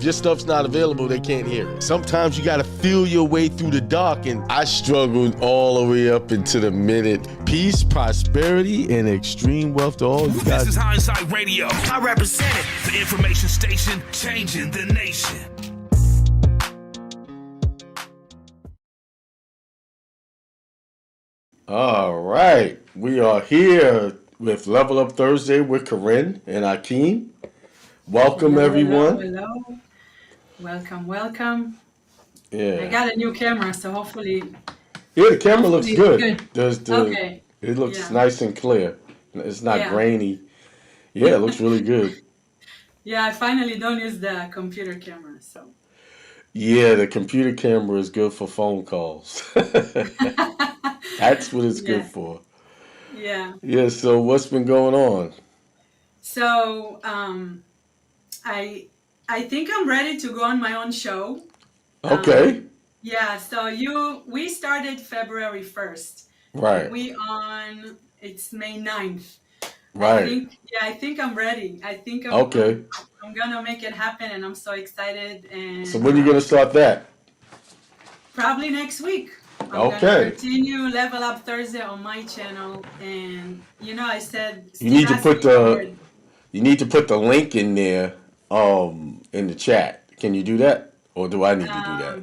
If your stuff's not available, they can't hear it. Sometimes you gotta feel your way through the dark, and I struggled all the way up into the minute. Peace, prosperity, and extreme wealth to all you guys. This is Hindsight Radio. I represent it. The information station changing the nation. All right, we are here with Level Up Thursday with Karin and Akeem. Welcome, everyone. Hello. Welcome. Yeah. I got a new camera, so hopefully. Yeah, the camera looks good. Okay. It looks nice and clear. It's not grainy. Yeah, it looks really good. Yeah, I finally don't use the computer camera, so. Yeah, the computer camera is good for phone calls. That's what it's good for. Yeah. Yeah, so what's been going on? So, I think I'm ready to go on my own show. Okay. Yeah, so we started February 1st. Right. It's May 9th. Right. I think I'm ready. I'm gonna make it happen, and I'm so excited. And so when are you gonna start that? Probably next week. I'm gonna continue Level Up Thursday on my channel, and I said you need to put the link in there, in the chat. Can you do that, or do I need to do that?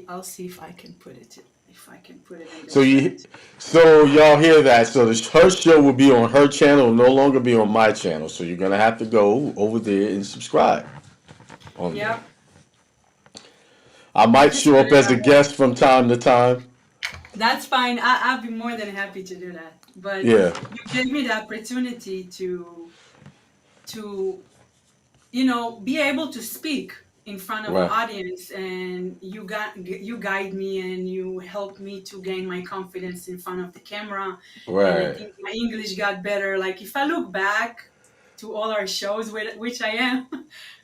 I'll see if I can put it. If I can put it in the chat. So y'all hear that? So her show will be on her channel, no longer be on my channel. So you're gonna have to go over there and subscribe. Yep. I might show up as a guest from time to time. That's fine. I'll be more than happy to do that. But you gave me the opportunity to be able to speak in front of an audience, and you guide me and you help me to gain my confidence in front of the camera. Right. And I think my English got better. Like if I look back to all our shows, which I am,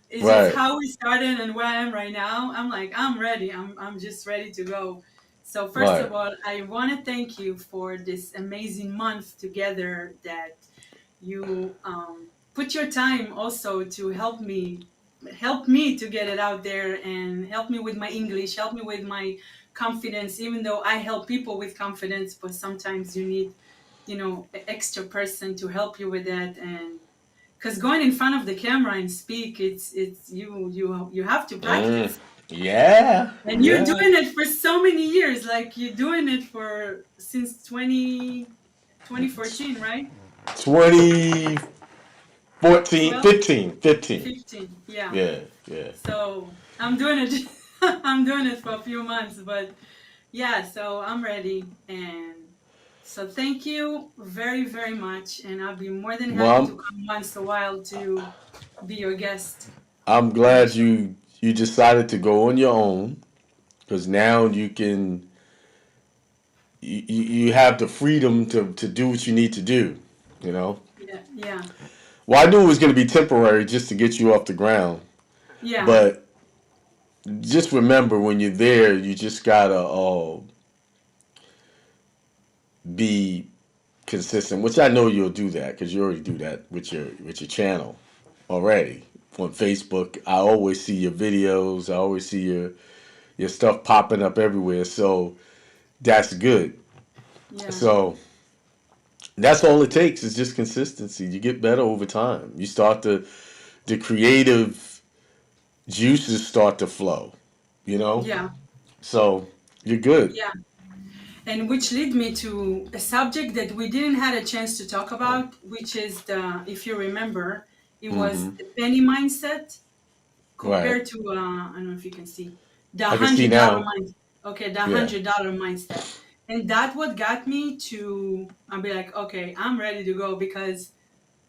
it's just how we started and where I am right now. I'm like, I'm ready. I'm just ready to go. So first of all, I want to thank you for this amazing month together that you put your time also to help me to get it out there, and help me with my English, help me with my confidence, even though I help people with confidence, but sometimes you need, an extra person to help you with that. And because going in front of the camera and speak, it's you have to practice. Yeah. And you're doing it for so many years, like you're doing it since 2014, right? 15, yeah. So I'm doing it. I'm doing it for a few months, but so I'm ready. And so thank you very, very much. And I'll be more than happy to come once in a while to be your guest. I'm glad you decided to go on your own, because now you can, you have the freedom to do what you need to do, Yeah. Well, I knew it was going to be temporary just to get you off the ground. Yeah. But just remember, when you're there, you just gotta be consistent. Which I know you'll do that, because you already do that with your channel already on Facebook. I always see your videos. I always see your stuff popping up everywhere. So that's good. Yeah. So that's all it takes, is just consistency. You get better over time. You start the creative juices start to flow, Yeah. So you're good. Yeah. And which lead me to a subject that we didn't have a chance to talk about, which is if you remember, it was the penny mindset compared to, I don't know if you can see, the $100 mindset. Okay, the $100 mindset. And that what got me to, I'll be like, okay, I'm ready to go, because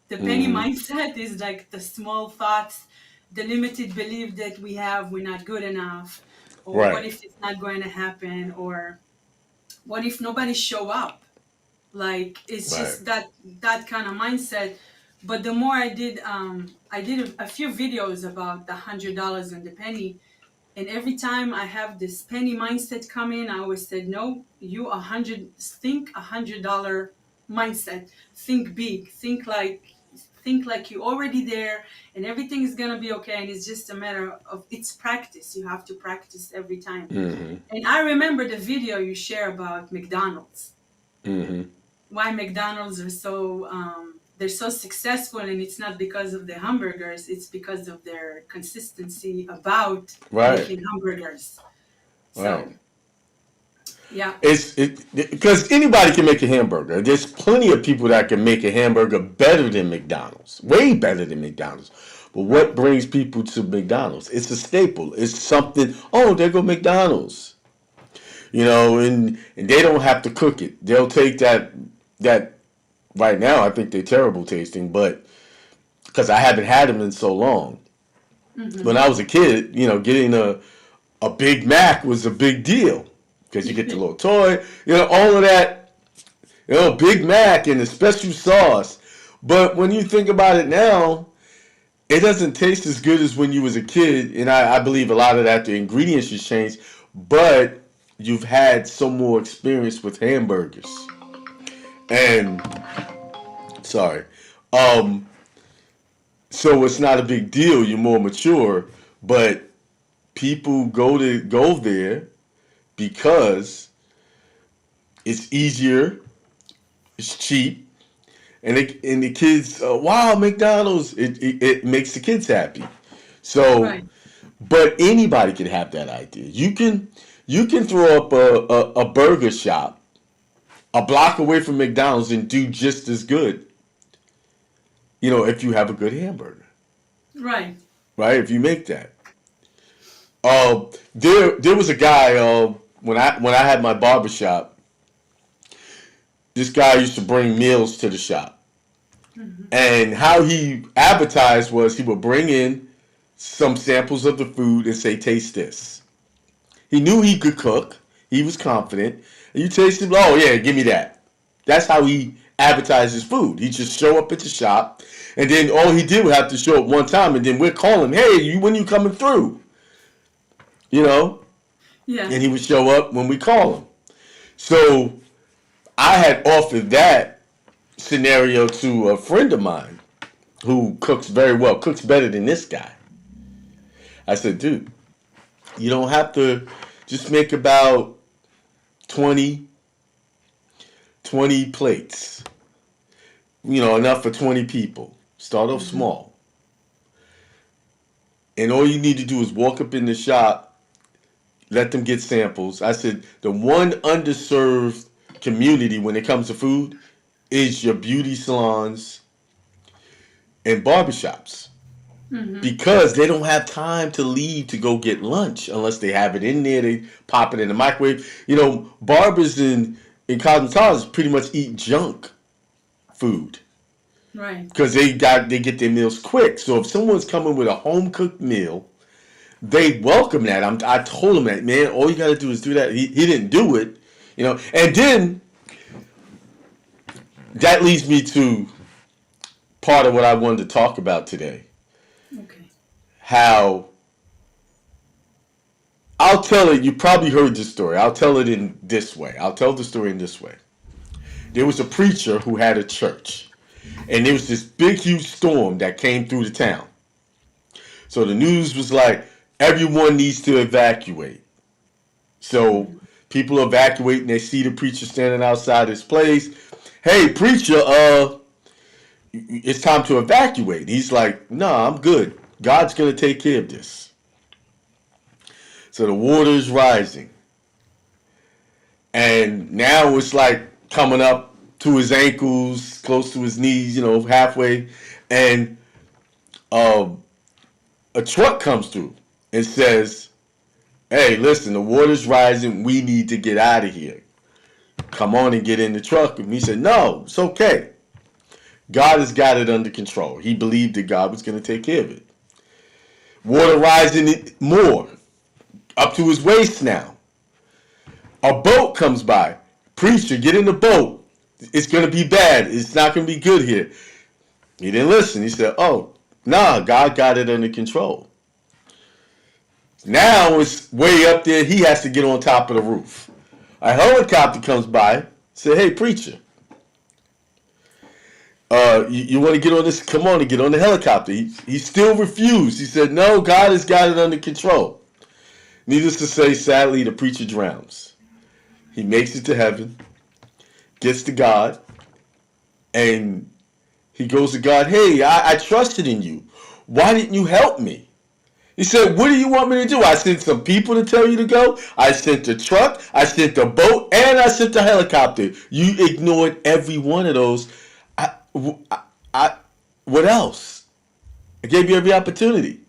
the penny mindset is like the small thoughts, the limited belief that we have we're not good enough, or what if it's not going to happen, or what if nobody show up? Like, it's just that kind of mindset. But the more I did a few videos about the $100 and the penny, and every time I have this penny mindset come in, I always said, no, think $100 mindset, think big, think think like you're already there and everything is going to be okay. And it's just a matter of it's practice. You have to practice every time. Mm-hmm. And I remember the video you share about McDonald's. Mm-hmm. Why McDonald's are so they're so successful, and it's not because of the hamburgers, it's because of their consistency about Right. making hamburgers. So Right. yeah. It's because anybody can make a hamburger. There's plenty of people that can make a hamburger better than McDonald's, way better than McDonald's. But what brings people to McDonald's? It's a staple. It's something. Oh, there go McDonald's. You know, and they don't have to cook it. They'll take that. Right now, I think they're terrible tasting, but because I haven't had them in so long. Mm-hmm. When I was a kid, you know, getting a Big Mac was a big deal. Because you get the little toy, you know, all of that, you know, Big Mac and the special sauce. But when you think about it now, it doesn't taste as good as when you was a kid. And I believe a lot of that, the ingredients has changed. But you've had some more experience with hamburgers. And, sorry. So it's not a big deal. You're more mature. But people go there because it's easier, it's cheap, and the kids, wow, McDonald's, it makes the kids happy. So, Right. but anybody can have that idea. You can throw up a burger shop a block away from McDonald's and do just as good. You know, if you have a good hamburger, Right. right? If you make that. There was a guy when I had my barbershop. This guy used to bring meals to the shop, and how he advertised was he would bring in some samples of the food and say, "Taste this." He knew he could cook. He was confident. And you taste it, oh yeah, give me that. That's how he advertised his food. He just show up at the shop, and then all he did was have to show up one time, and then we'd call him, "Hey, when you coming through?" You know, Yeah. and he would show up when we call him. So I had offered that scenario to a friend of mine who cooks very well, cooks better than this guy. I said, dude, you don't have to just make about 20 plates. You know, enough for 20 people. Start off small. And all you need to do is walk up in the shop, let them get samples. I said, the one underserved community when it comes to food is your beauty salons and barbershops. Because they don't have time to leave to go get lunch unless they have it in there. They pop it in the microwave. You know, barbers and cosmetologists pretty much eat junk food. Right. Because they get their meals quick. So if someone's coming with a home cooked meal, they welcome that. I told him that, man, all you got to do is do that. He didn't do it, you know. And then that leads me to part of what I wanted to talk about today. Okay. How, I'll tell it, you probably heard this story. I'll tell it in this way. I'll tell the story in this way. There was a preacher who had a church. And there was this big, huge storm that came through the town. So the news was like, everyone needs to evacuate. So people evacuate and they see the preacher standing outside his place. Hey, preacher, it's time to evacuate. He's like, nah, I'm good. God's going to take care of this. So the water is rising. And now it's like coming up to his ankles, close to his knees, you know, halfway. And a truck comes through and says, hey, listen, the water's rising. We need to get out of here. Come on and get in the truck. And he said, no, it's okay. God has got it under control. He believed that God was going to take care of it. Water rising more, up to his waist now. A boat comes by. Preacher, get in the boat. It's going to be bad. It's not going to be good here. He didn't listen. He said, oh, nah, God got it under control. Now it's way up there. He has to get on top of the roof. A helicopter comes by. Said, hey, preacher. You want to get on this? Come on and get on the helicopter. He still refused. He said, no, God has got it under control. Needless to say, sadly, the preacher drowns. He makes it to heaven, gets to God, and he goes to God, hey, I trusted in you. Why didn't you help me? He said, what do you want me to do? I sent some people to tell you to go. I sent the truck. I sent the boat. And I sent the helicopter. You ignored every one of those. What else? I gave you every opportunity.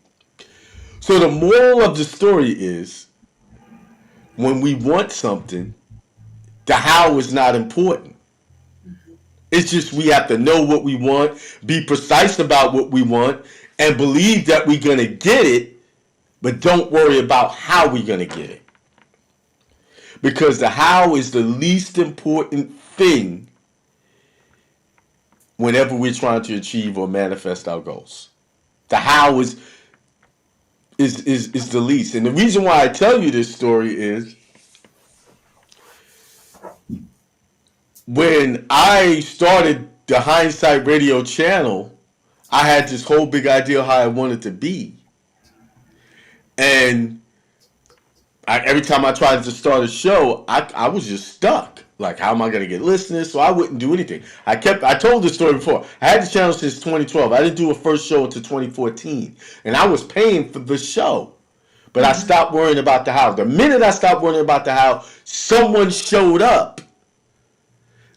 So the moral of the story is, when we want something, the how is not important. It's just we have to know what we want, be precise about what we want, and believe that we're going to get it, but don't worry about how we're going to get it. Because the how is the least important thing whenever we're trying to achieve or manifest our goals. The how is the least. And the reason why I tell you this story is, when I started the Hindsight Radio channel, I had this whole big idea how I wanted to be. And every time I tried to start a show, I was just stuck. Like, how am I going to get listeners? So I wouldn't do anything. I told this story before. I had the channel since 2012. I didn't do a first show until 2014. And I was paying for the show. But I stopped worrying about the how. The minute I stopped worrying about the how, someone showed up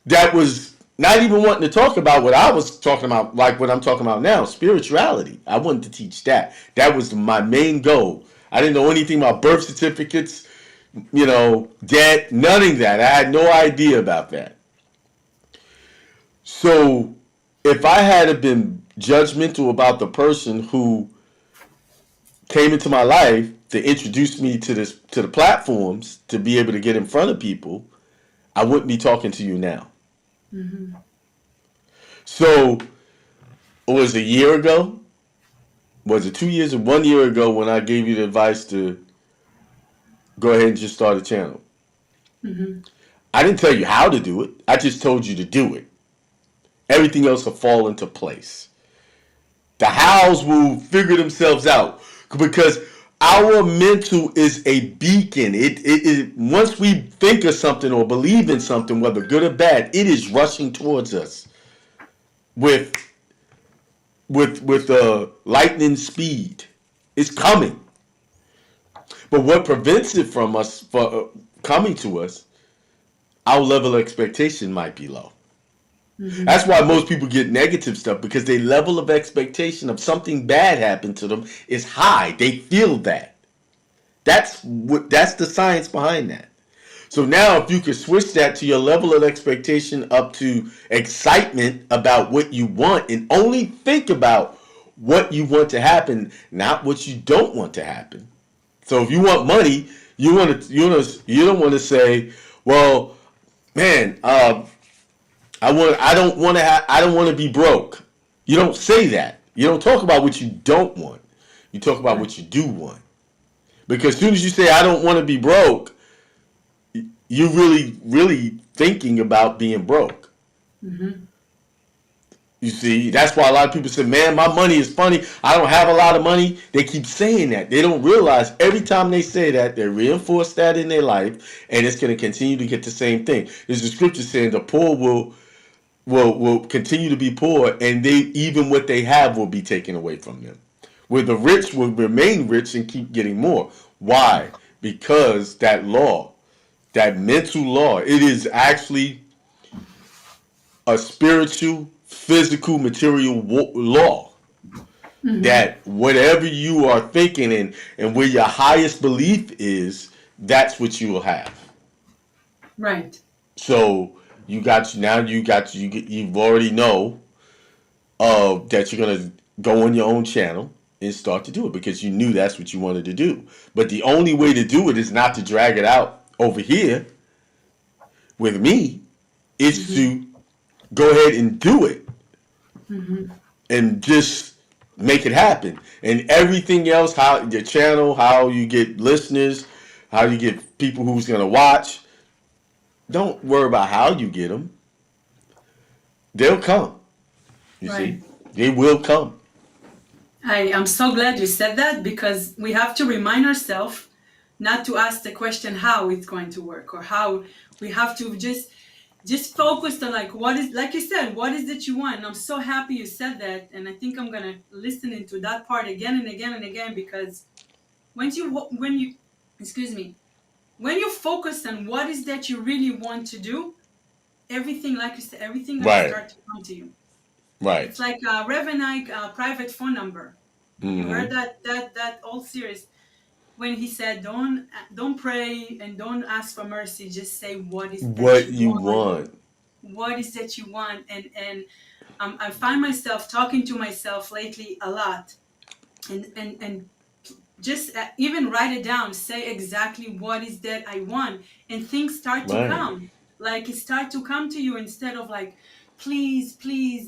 that was not even wanting to talk about what I was talking about, like what I'm talking about now, spirituality. I wanted to teach that. That was my main goal. I didn't know anything about birth certificates, debt, none of that. I had no idea about that. So if I had been judgmental about the person who came into my life to introduce me to the platforms to be able to get in front of people, I wouldn't be talking to you now. Mm-hmm. So it was a year ago. Was it 2 years or 1 year ago when I gave you the advice to go ahead and just start a channel? Mm-hmm. I didn't tell you how to do it. I just told you to do it. Everything else will fall into place. The hows will figure themselves out, because our mental is a beacon. It once we think of something or believe in something, whether good or bad, it is rushing towards us with lightning speed. It's coming. But what prevents it from us coming to us, our level of expectation might be low. Mm-hmm. That's why most people get negative stuff, because their level of expectation of something bad happened to them is high. They feel that. That's the science behind that. So now if you could switch that to your level of expectation up to excitement about what you want, and only think about what you want to happen, not what you don't want to happen. So if you want money, you don't want to say, well, man, I don't want to be broke. You don't say that. You don't talk about what you don't want. You talk about what you do want. Because as soon as you say, I don't want to be broke, you're really, really thinking about being broke. Mm-hmm. You see, that's why a lot of people say, man, my money is funny. I don't have a lot of money. They keep saying that. They don't realize every time they say that, they reinforce that in their life, and it's going to continue to get the same thing. There's a scripture saying the poor will continue to be poor, and even what they have will be taken away from them. Where the rich will remain rich and keep getting more. Why? Because that law, that mental law, it is actually a spiritual, physical, material law. Mm-hmm. That whatever you are thinking and where your highest belief is, that's what you will have. Right. So you already know that you're gonna go on your own channel and start to do it, because you knew that's what you wanted to do. But the only way to do it is not to drag it out over here with me. It's to go ahead and do it. Mm-hmm. And just make it happen. And everything else, how your channel, how you get listeners, how you get people who's going to watch, don't worry about how you get them. They'll come. You Right. see, they will come. I'm so glad you said that, because we have to remind ourselves not to ask the question how it's going to work, or how. We have to just focus on, like, what is, like you said, what is it you want. And I'm so happy you said that, and I think I'm gonna listen into that part again and again and again, because when you excuse me, when you focus on what is that you really want to do, everything, like you said, everything gonna Right. start to come to you. Right. It's like Reverend Ike private phone number. You Mm-hmm. heard that old series, when he said, don't pray and don't ask for mercy, just say what is that What you you want. want. What is that you want? And I find myself talking to myself lately a lot, and just even write it down, say exactly what is that I want, and things start to Right. come. Like, it start to come to you, instead of like, please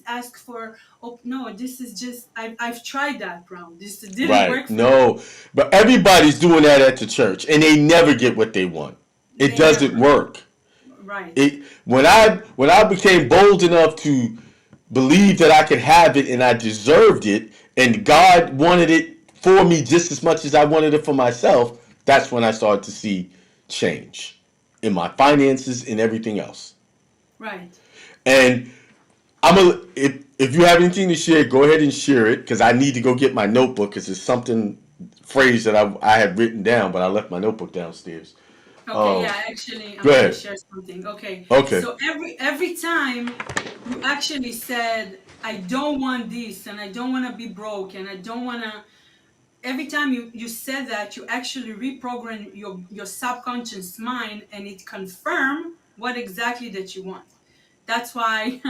ask for, oh no, this is just, I've tried that, bro, this didn't Right. work for me. No, but everybody's doing that at the church, and they never get what they want. It They doesn't never. work. Right. It when I became bold enough to believe that I could have it and I deserved it, and God wanted it for me just as much as I wanted it for myself, that's when I started to see change in my finances and everything else. Right. And if you have anything to share, go ahead and share it, because I need to go get my notebook, because it's something phrase that I had written down, but I left my notebook downstairs. Okay, Um, yeah, actually, I'm Go gonna ahead. share something. Okay, Okay. so every time you actually said, I don't want this, and I don't want to be broke, and I don't want to. Every time you said that, you actually reprogram your subconscious mind, and it confirm what exactly that you want. That's why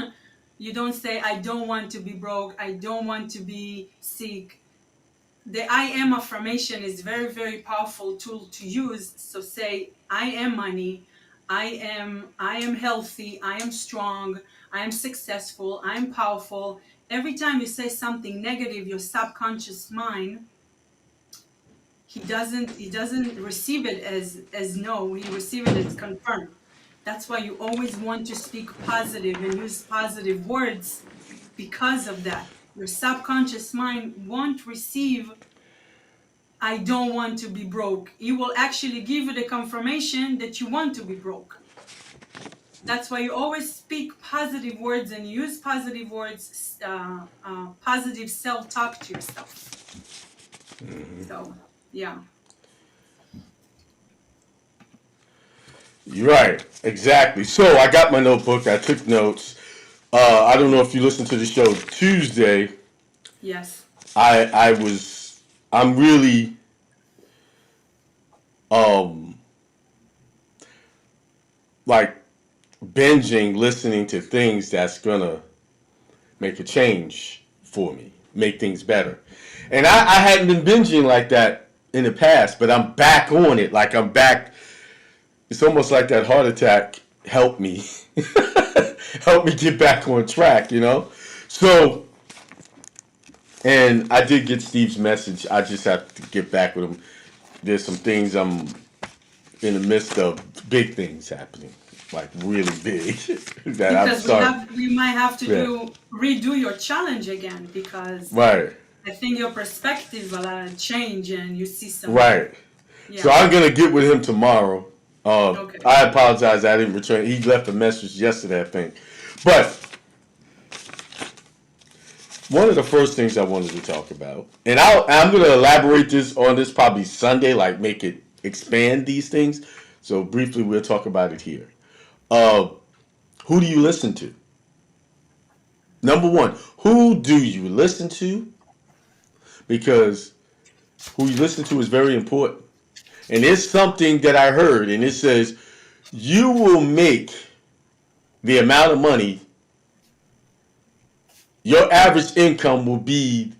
you don't say, I don't want to be broke, I don't want to be sick. The I am affirmation is very, very powerful tool to use. So say, I am money, I am healthy, I am strong, I am successful, I am powerful. Every time you say something negative, your subconscious mind, he doesn't receive it as no, he receives it as confirmed. That's why you always want to speak positive and use positive words. Because of that, your subconscious mind won't receive, I don't want to be broke. It will actually give you the confirmation that you want to be broke. That's why you always speak positive words and use positive words, positive self-talk to yourself. So, yeah. You're right. Exactly. So I got my notebook. I took notes. I don't know if you listened to the show Tuesday. Yes. I'm really um like binging listening to things that's gonna make a change for me, make things better. And I hadn't been binging like that in the past, but I'm back on it. Like I'm back. It's almost like that heart attack helped me, helped me get back on track. So, and I did get Steve's message. I just have to get back with him. There's some things I'm in the midst of, big things happening, like really big, that I'm Because starting. we might have to Yeah. redo your challenge again, because Right. I think your perspective change, and you see some. Right. So Yeah. I'm gonna get with him tomorrow. Okay. I apologize, I didn't return. He left a message yesterday, I think. But one of the first things I wanted to talk about, and I'm gonna elaborate on this probably Sunday, like make it expand these things. So briefly, we'll talk about it here. Uh, who do you listen to? Number one, who do you listen to? Because who you listen to is very important. And it's something that I heard, and it says you will make the amount of money, your average income will be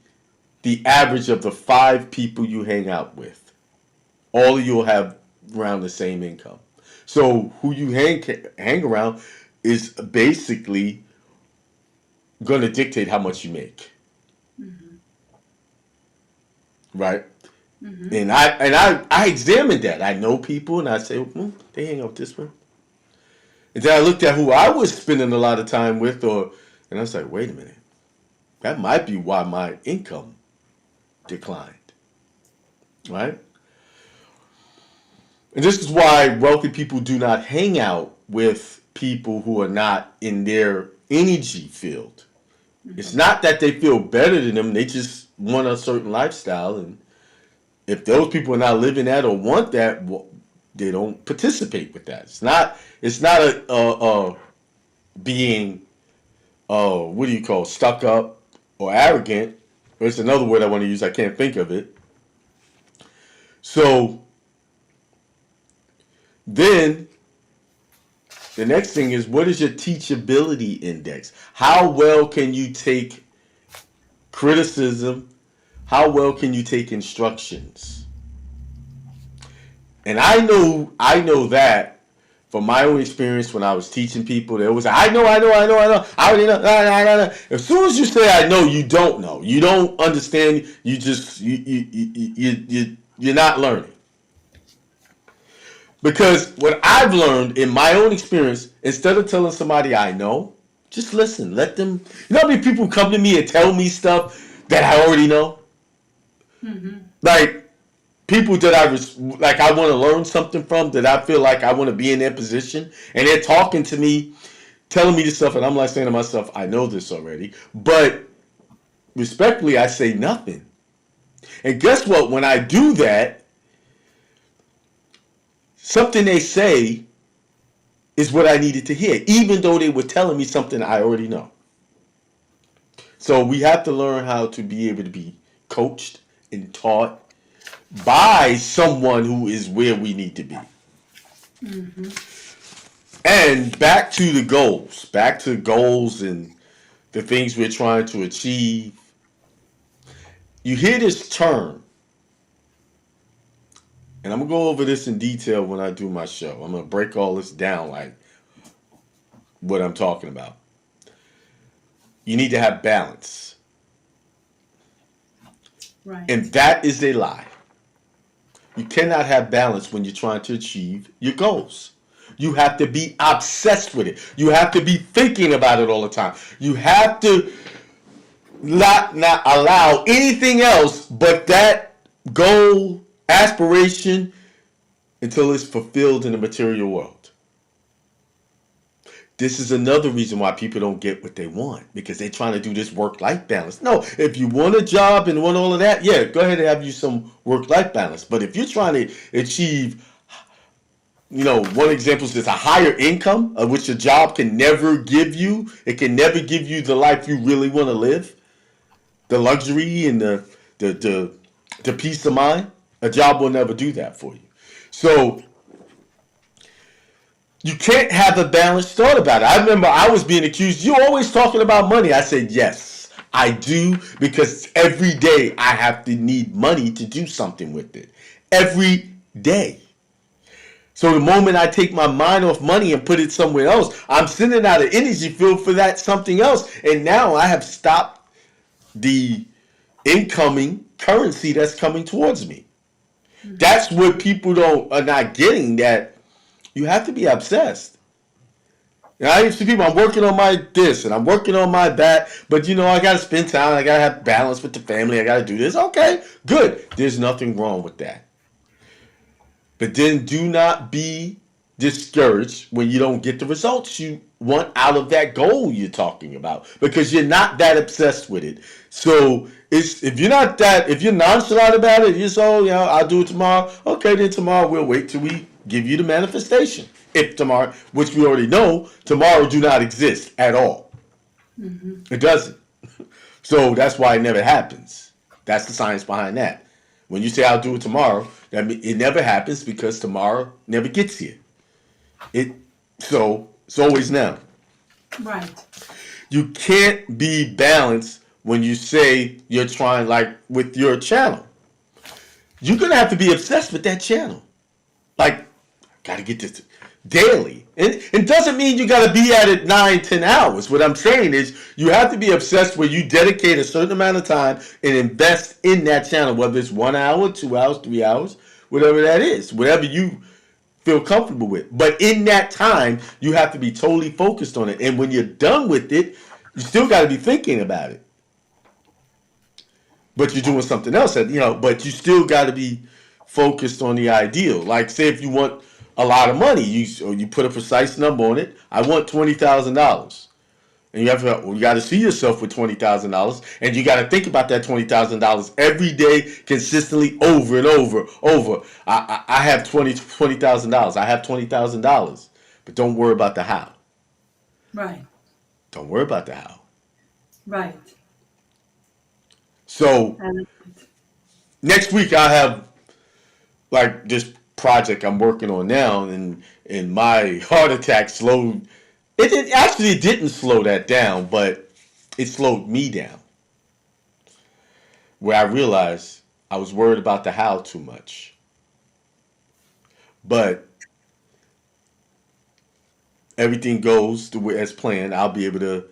the average of the 5 people you hang out with. All of you will have around the same income. So who you hang around is basically going to dictate how much you make, Mm-hmm. right? Mm-hmm. And I examined that. I know people, and I say, they hang out with this one. And then I looked at who I was spending a lot of time with, and I was like, wait a minute. That might be why my income declined. Right? And this is why wealthy people do not hang out with people who are not in their energy field. It's not that they feel better than them, they just want a certain lifestyle. And if those people are not living that or want that, well, they don't participate with that. It's not a being what do you call, stuck up or arrogant. There's another word I want to use, I can't think of it. So then the next thing is, what is your teachability index? How well can you take criticism? How well can you take instructions? And I know that from my own experience when I was teaching people, they always say, I know, I already know. As soon as you say I know, you don't know. You don't understand. You just you're not learning. Because what I've learned in my own experience, instead of telling somebody I know, just listen. Let them. You know how many people come to me and tell me stuff that I already know? Mm-hmm. Like people that I want to learn something from, that I feel like I want to be in their position, and they're talking to me, telling me this stuff, and I'm like saying to myself, I know this already. But respectfully, I say nothing. And guess what? When I do that, something they say is what I needed to hear, even though they were telling me something I already know. So we have to learn how to be able to be coached and taught by someone who is where we need to be. Mm-hmm. And back to goals and the things we're trying to achieve. You hear this term, and I'm going to go over this in detail when I do my show. I'm going to break all this down, like what I'm talking about. You need to have balance. Right. And that is a lie. You cannot have balance when you're trying to achieve your goals. You have to be obsessed with it. You have to be thinking about it all the time. You have to not allow anything else but that goal, aspiration, until it's fulfilled in the material world. This is another reason why people don't get what they want, because they're trying to do this work-life balance. No, if you want a job and want all of that, yeah, go ahead and have you some work-life balance. But if you're trying to achieve, one example is just a higher income, of which a job can never give you. It can never give you the life you really want to live, the luxury and the peace of mind. A job will never do that for you. So you can't have a balanced thought about it. I remember I was being accused, you're always talking about money. I said, yes, I do, because every day I have to need money to do something with it. Every day. So the moment I take my mind off money and put it somewhere else, I'm sending out an energy field for that something else. And now I have stopped the incoming currency that's coming towards me. Mm-hmm. That's what people are not getting, that you have to be obsessed. And I used to people, I'm working on my this and I'm working on my that, but I got to spend time. I got to have balance with the family. I got to do this. Okay, good. There's nothing wrong with that. But then do not be discouraged when you don't get the results you want out of that goal you're talking about, because you're not that obsessed with it. So if you're nonchalant about it, you're so, I'll do it tomorrow. Okay, then tomorrow we'll wait till we give you the manifestation. If tomorrow, which we already know, tomorrow do not exist at all. Mm-hmm. It doesn't. So that's why it never happens. That's the science behind that. When you say I'll do it tomorrow, that means it never happens, because tomorrow never gets here. So it's always now. Right. You can't be balanced when you say you're trying, like with your channel. You're gonna have to be obsessed with that channel. Like, gotta get this daily. And it doesn't mean you gotta be at it 9-10 hours. What I'm saying is you have to be obsessed where you dedicate a certain amount of time and invest in that channel, whether it's 1 hour, 2 hours, 3 hours, whatever that is, whatever you feel comfortable with. But in that time, you have to be totally focused on it. And when you're done with it, you still gotta be thinking about it. but you're doing something else. But you still got to be focused on the ideal. Like, say if you want a lot of money, you put a precise number on it. I want $20,000. And you got to see yourself with $20,000, and you got to think about that $20,000 every day, consistently, over and over. I have $20,000. I have $20,000, but don't worry about the how. Right. Don't worry about the how. Right. So And next week I have like this project I'm working on now, and my heart attack slowed. It didn't slow that down, but it slowed me down. Where I realized I was worried about the how too much. But everything goes the way as planned. I'll be able to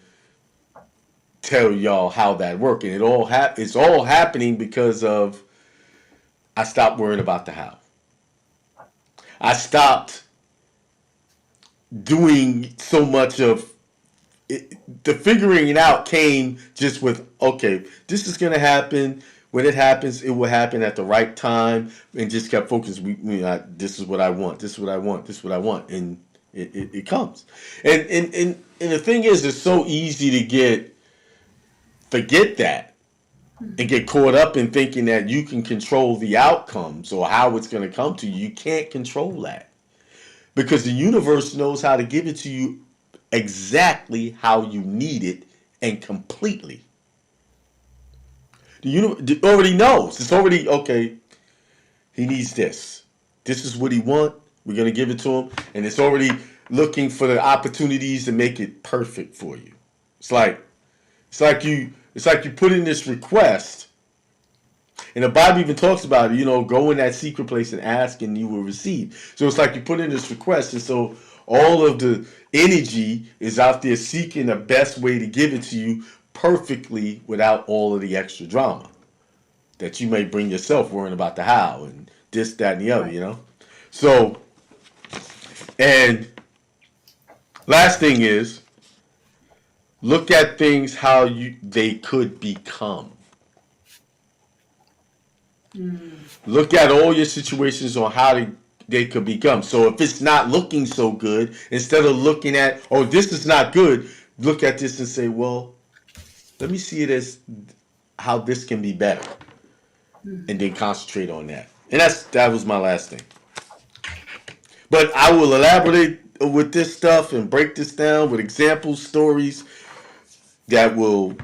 tell y'all how that worked, and it's all happening because of I stopped worrying about the how. I stopped doing so much of it. The figuring it out came just with, okay, this is gonna happen. When it happens, it will happen at the right time, and just kept focused. This is what I want. This is what I want. This is what I want, and it comes. And the thing is, it's so easy to forget that and get caught up in thinking that you can control the outcomes or how it's going to come to you. You can't control that because the universe knows how to give it to you exactly how you need it and completely. The universe already knows. It's already, okay, he needs this. This is what he wants. We're going to give it to him. And it's already looking for the opportunities to make it perfect for you. It's like you put in this request, and the Bible even talks about it, go in that secret place and ask and you will receive. So it's like you put in this request, and so all of the energy is out there seeking the best way to give it to you perfectly without all of the extra drama that you may bring yourself worrying about the how and this, that, and the other. So, and last thing is, look at things how they could become. Look at all your situations on how they could become. So if it's not looking so good, instead of looking at, oh, this is not good, look at this and say, well, let me see it as how this can be better. And then concentrate on that. And that was my last thing. But I will elaborate with this stuff and break this down with examples, stories that will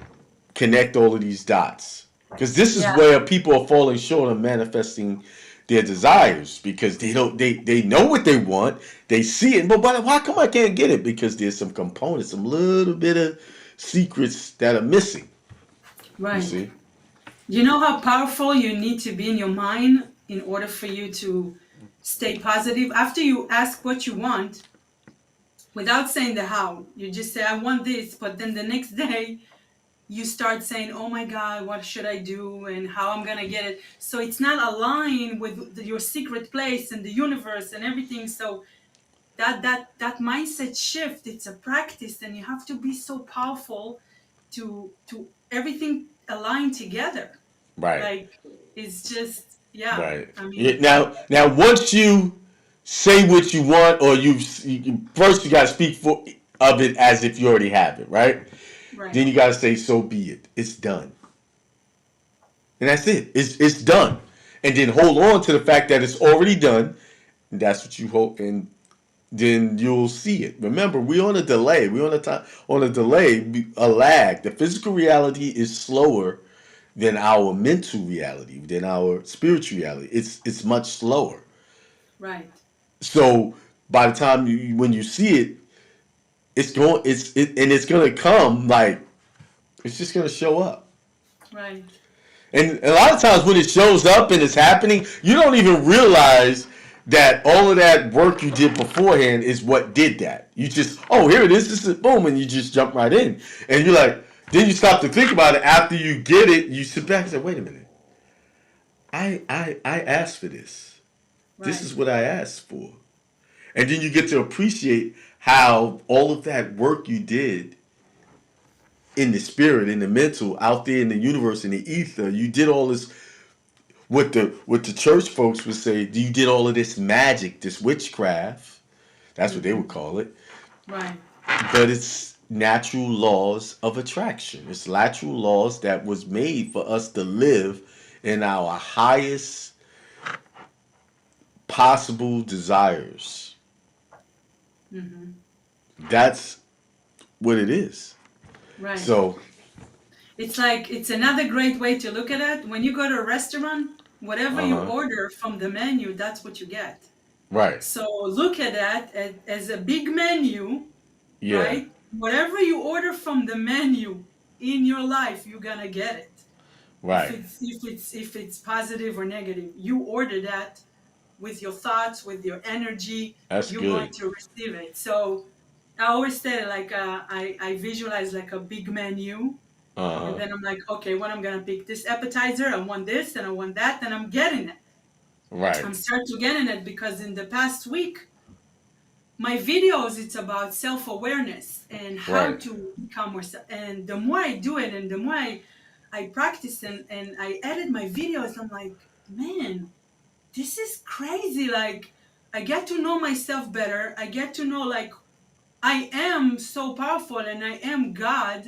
connect all of these dots. Because this is where people are falling short of manifesting their desires, because they know what they want, they see it, but why come I can't get it? Because there's some components, some little bit of secrets that are missing. right. You see? You know how powerful you need to be in your mind in order for you to stay positive? After you ask what you want, without saying the how, you just say, I want this, but then the next day, you start saying, oh my God, what should I do and how I'm going to get it? So it's not aligned with your secret place and the universe and everything. So that mindset shift, it's a practice, and you have to be so powerful to everything align together. Right. Like, it's just, yeah. Right. I mean, Now, once you say what you want, or first you got to speak of it as if you already have it, right? right. Then you got to say, so be it. It's done. And that's it. It's done. And then hold on to the fact that it's already done. And that's what you hope. And then you'll see it. Remember, we're on a delay. We're on a delay, a lag. The physical reality is slower than our mental reality, than our spiritual reality. It's much slower. Right. So by the time when you see it, it's gonna come, like, it's just gonna show up. Right. And a lot of times when it shows up and it's happening, you don't even realize that all of that work you did beforehand is what did that. You just, oh, here it is, this is boom, and you just jump right in. And you're like, then you stop to think about it. After you get it, you sit back and say, wait a minute. I asked for this. Right. This is what I asked for. And then you get to appreciate how all of that work you did, in the spirit, in the mental, out there in the universe, in the ether. You did all this. What the church folks would say, you did all of this magic, this witchcraft. That's what they would call it. Right. But it's natural laws of attraction. It's natural laws that was made for us to live in our highest possible desires. That's what it is. Right. So, It's like, it's another great way to look at it. When you go to a restaurant, whatever you uh-huh. order from the menu, that's what you get. Right. So look at that as a big menu, Yeah. right? Whatever you order from the menu in your life, you're gonna get it. If Right. it's positive or negative, you order that with your thoughts, with your energy, That's you're going good. to receive it. So I always say, like, I visualize like a big menu, and Uh-huh. then I'm like, okay, what I'm gonna pick, this appetizer, I want this and I want that, and I'm getting it. Right. I'm start to getting it because in the past week, my videos, it's about self-awareness and how Right. to become more and the more I do it and the more I practice and I edit my videos, I'm like, man, this is crazy. Like, I get to know myself better. I get to know, like, I am so powerful and I am God,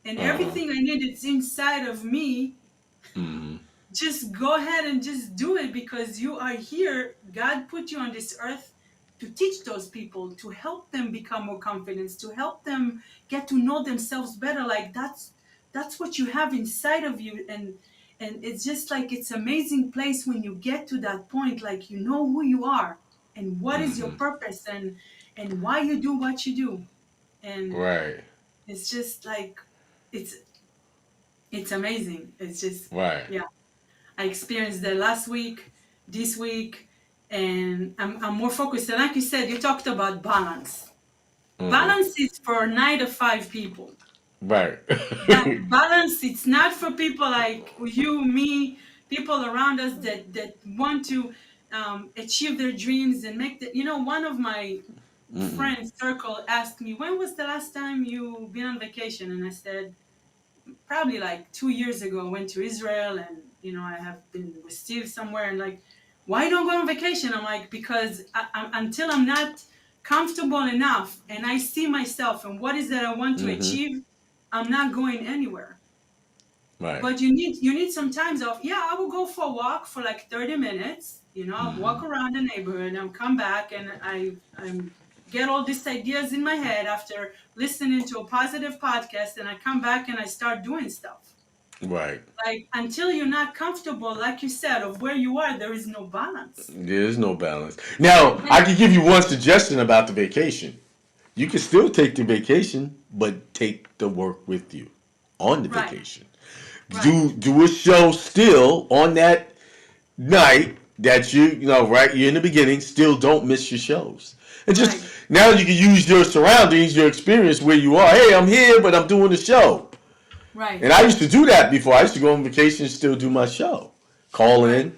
and Uh-huh. everything I need is inside of me. Mm-hmm. Just go ahead and just do it because you are here. God put you on this earth to teach those people, to help them become more confident, to help them get to know themselves better. Like, that's what you have inside of you. And it's just like, it's amazing place when you get to that point, like, you know who you are and what is your Mm-hmm. purpose, and why you do what you do. And Right. it's just like, it's it's amazing. It's just, Right. yeah. I experienced that last week, this week, and I'm more focused. And like you said, you talked about balance. Mm-hmm. Balance is for 9 to 5 people. Right. That balance, it's not for people like you, me, people around us that want to achieve their dreams and make the. One of my Mm-hmm. friends circle asked me, when was the last time you been on vacation? And I said, probably like 2 years ago. I went to Israel, and I have been with Steve somewhere, and like, why don't go on vacation? I'm like, because until I'm not comfortable enough and I see myself and what is that I want to Mm-hmm. achieve, I'm not going anywhere. Right. But you need some times of, yeah, I will go for a walk for like 30 minutes, Mm-hmm. walk around the neighborhood and come back, and I'm get all these ideas in my head after listening to a positive podcast, and I come back and I start doing stuff. Right. Like, until you're not comfortable, like you said, of where you are, there is no balance. There's no balance. Now, I And can give you one suggestion about the vacation. You can still take the vacation, but take the work with you on the right, vacation. right, Do a show still on that night that right, you're in the beginning, still don't miss your shows. And just right, now you can use your surroundings, your experience where you are. Hey, I'm here, but I'm doing the show. right, And I used to do that before. I used to go on vacation and still do my show. Call right. in.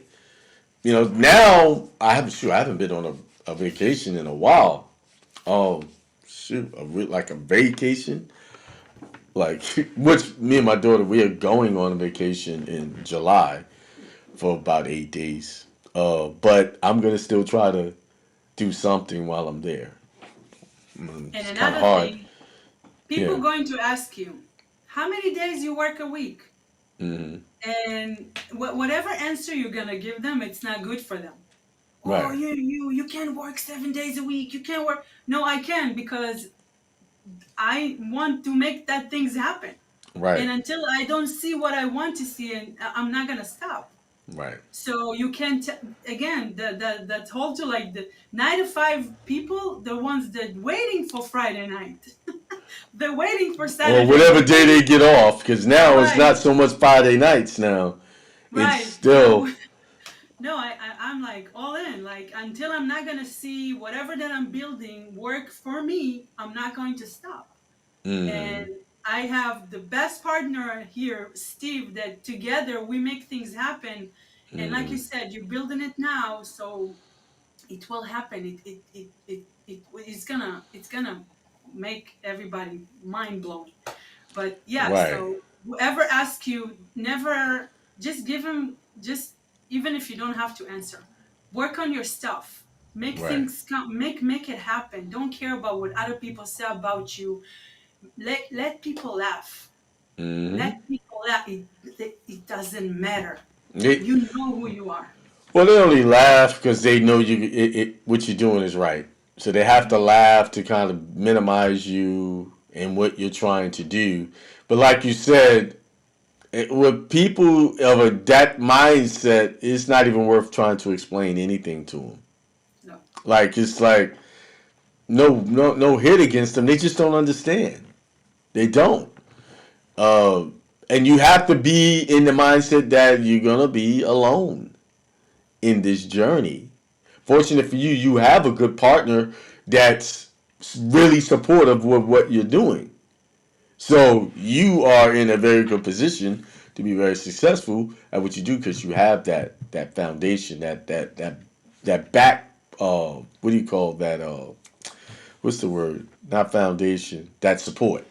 Now I haven't been on a vacation in a while. Um, like a vacation. Like, which me and my daughter, we are going on a vacation in July for about 8 days. But I'm gonna still try to do something while I'm there. And It's kind of another hard. thing, Yeah. people going to ask you, how many days you work a week? Hmm. And whatever answer you're gonna give them, it's not good for them. Oh, Right. you can't work 7 days a week. You can't work. No, I can, because I want to make that things happen. Right. And until I don't see what I want to see, and I'm not gonna stop. Right. So you can again, that whole to, like, the 9 to 5 people, the ones that waiting for Friday night, they're waiting for Or Saturday, whatever they're day they waiting. get off, because now it's Right, not so much Friday nights now. It's right. So still no, I'm like all in. Like, until I'm not gonna see whatever that I'm building work for me, I'm not going to stop. And mm, I have the best partner here, Steve, that together we make things happen. And like you mm, said, you're building it now, so it will happen. It's gonna make everybody mind blown. But yeah, Right. so whoever asks you, never just give him, just even if you don't have to answer, work on your stuff. Make Right. things come, make it happen. Don't care about what other people say about you. Let people laugh. Mm-hmm. Let people laugh. It doesn't matter. They, You know who you are. well, they only laugh because they know what you're doing is right. So they have to laugh to kind of minimize you and what you're trying to do. But like you said, with people of that mindset, it's not even worth trying to explain anything to them. No. Like it's like no hit against them. They just don't understand. They don't. Uh, and you have to be in the mindset that you're gonna be alone in this journey. Fortunate for you, you have a good partner that's really supportive of what you're doing. So you are in a very good position to be very successful at what you do because you have that foundation, that back. What do you call that? What's the word? Not foundation. That support.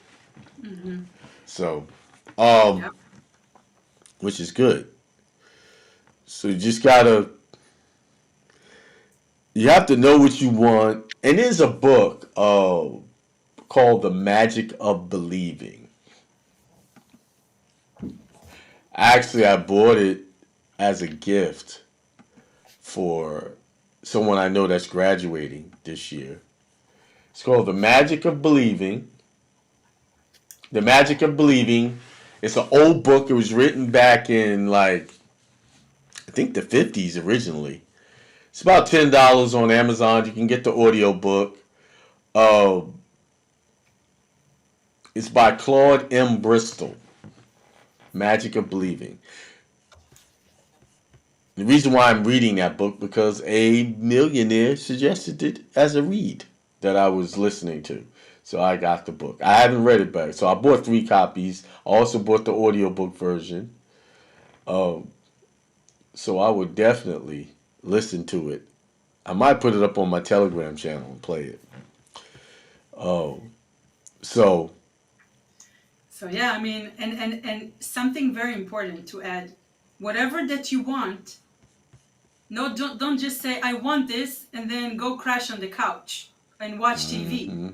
Mm-hmm. So, um, Yep. which is good. So you just gotta. You have to know what you want. And there's a book called The Magic of Believing. Actually, I bought it as a gift for someone I know that's graduating this year. It's called The Magic of Believing. The Magic of Believing. It's an old book. It was written back in like I think the 50s originally. It's about $10 on Amazon. You can get the audio book. Uh, it's by Claude M. Bristol. Magic of Believing. The reason why I'm reading that book because a millionaire suggested it as a read that I was listening to. So I got the book. I haven't read it back. So I bought 3 copies. I also bought the audiobook version. Um, so I would definitely listen to it. I might put it up on my Telegram channel and play it. Oh, so So yeah, I mean, and something very important to add, whatever that you want, no, don't just say I want this and then go crash on the couch and watch TV. hmm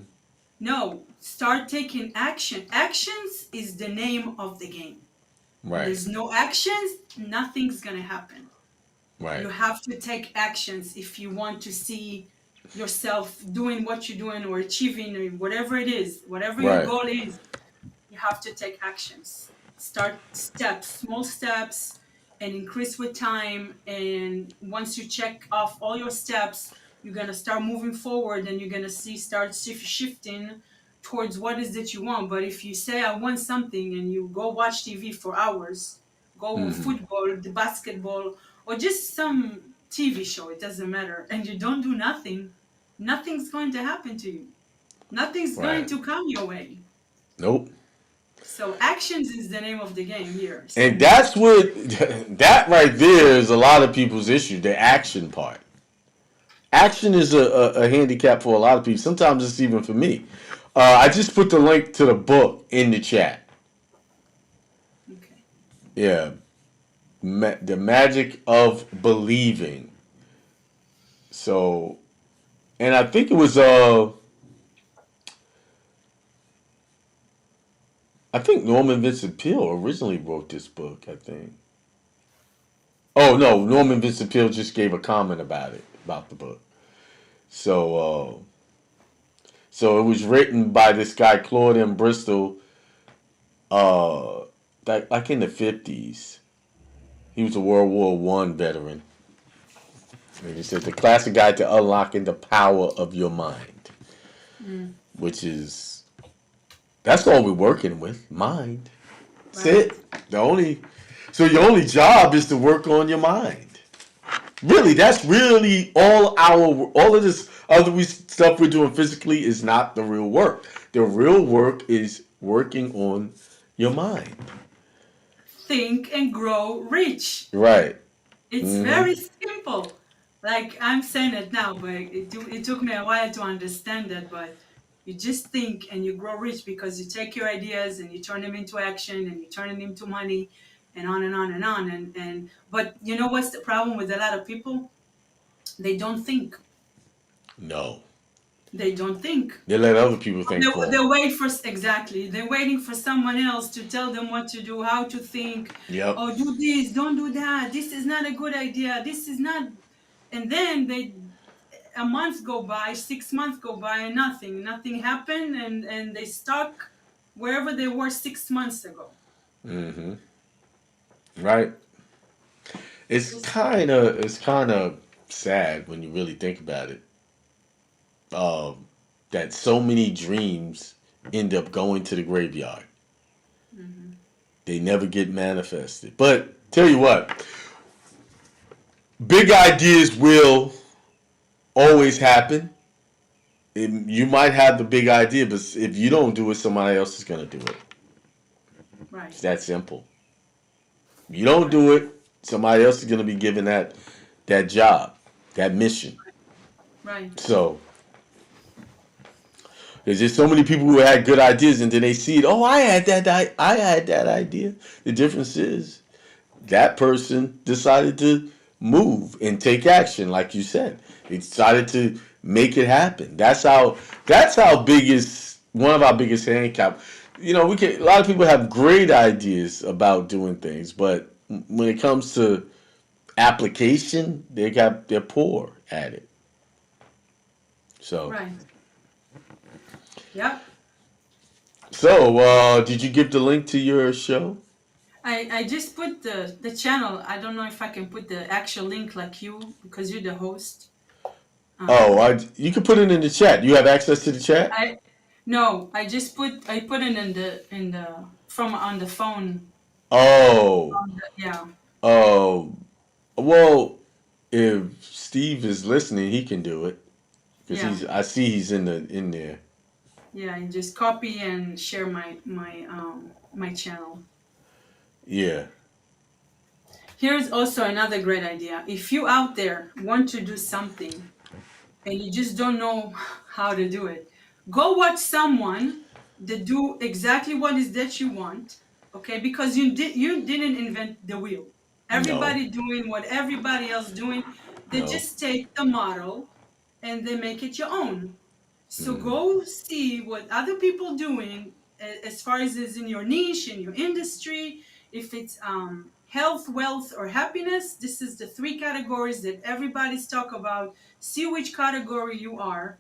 No, start taking action. Actions is the name of the game. When right, there's no actions, nothing's gonna happen. right, You have to take actions if you want to see yourself doing what you're doing or achieving or whatever it is, whatever your right. goal is, you have to take actions. Start steps, small steps, and increase with time. And once you check off all your steps, you're gonna start moving forward, and you're gonna see start shifting towards what is that you want. But if you say I want something and you go watch TV for hours, go hmm football, the basketball, or just some TV show, it doesn't matter, and you don't do nothing, nothing's going to happen to you. Nothing's going Right. to come your way. Nope. So actions is the name of the game here. And So that's what that right there is a lot of people's issue, the action part. Action is a handicap for a lot of people. Sometimes it's even for me. I just put the link to the book in the chat. okay. Yeah, the magic of believing. So, and I think it was I think Norman Vincent Peale originally wrote this book. I think. Oh no, Norman Vincent Peale just gave a comment about it about the book. So, so it was written by this guy Claude M. Bristol, uh, like in the 50s. He was a World War I veteran. And he said the classic guide to unlocking the power of your mind, Mm, which is that's all we're working with, mind. That's right. it. The only so your only job is to work on your mind. Really, that's really all of this other stuff we're doing physically is not the real work. The real work is working on your mind. Think and grow rich. Right. It's Mm-hmm. very simple. Like I'm saying it now, but it took me a while to understand that. But You just think and you grow rich because you take your ideas and you turn them into action and you turn them into money and on and on and on. And but you know what's the problem with a lot of people? They don't think. No. They don't think. They let other people think They, for they them. wait for exactly. They're waiting for someone else to tell them what to do, how to think. Yep. Oh, do this, don't do that. This is not a good idea. This is not. And then a month go by, 6 months go by, and nothing happened, and they stuck wherever they were 6 months ago. Mm-hmm. Right. Just It's kind of sad when you really think about it. Um, that so many dreams end up going to the graveyard. mhm. They never get manifested. But tell you what, big ideas will always happen. You might have the big idea, but if you don't do it, somebody else is going to do it. Right, It's that simple. You don't right, do it, somebody else is going to be given that job, that mission. right. So there's just so many people who had good ideas, and then they see it. Oh, I had that idea. The difference is that person decided to move and take action, like you said. They decided to make it happen. That's how biggest one of our biggest handicap. A lot of people have great ideas about doing things, but when it comes to application, they're poor at it. So Right. Yep. did you give the link to your show? I just put the channel. I don't know if I can put the actual link like you because you're the host. Oh, Um, you can put it in the chat. You have access to the chat? I no, I put it in the from on the phone. Oh, Yeah, oh. Well, if Steve is listening, he can do it because yeah, I see he's in there. yeah. And just copy and share my channel. Yeah. Here's also another great idea. If you out there want to do something and you just don't know how to do it, go watch someone that do exactly what is that you want, okay? Because you didn't invent the wheel. No. Everybody doing what everybody else doing. They No. just take the model and they make it your own. So Mm. go see what other people doing as far as is in your niche, in your industry. If it's health, wealth, or happiness, this is the three categories that everybody's talk about. See which category you are,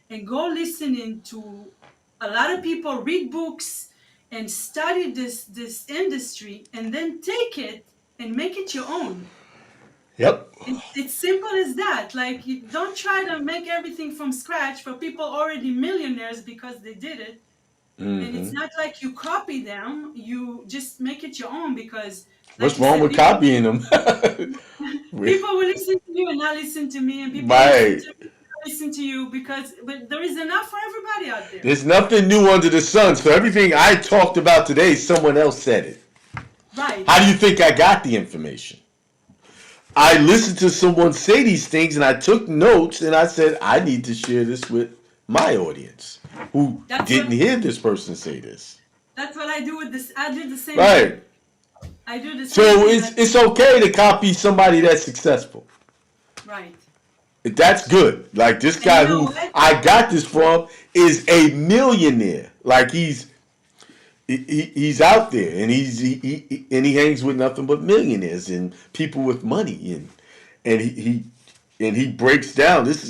and go listening to a lot of people read books and study this industry, and then take it and make it your own. Yep. It's simple as that. Like, you don't try to make everything from scratch for people already millionaires because they did it. And it's Mm-hmm. not like you copy them. You just make it your own because, like What's you wrong said, with copying them? people will listen to you and not listen to me, and people will listen Right. to me and not listen to you but there is enough for everybody out there. There's nothing new under the sun. So everything I talked about today, someone else said it. Right. How do you think I got the information? I listened to someone say these things and I took notes and I said, I need to share this with my audience who That's didn't what hear this person say this. that's what I do with this. I do the same Right. thing. I do the So same thing. it's okay to copy somebody that's successful. Right. That's good. Like this And you guy know who what? I got this from is a millionaire. Like he's out there and he hangs with nothing but millionaires and people with money and he breaks down. This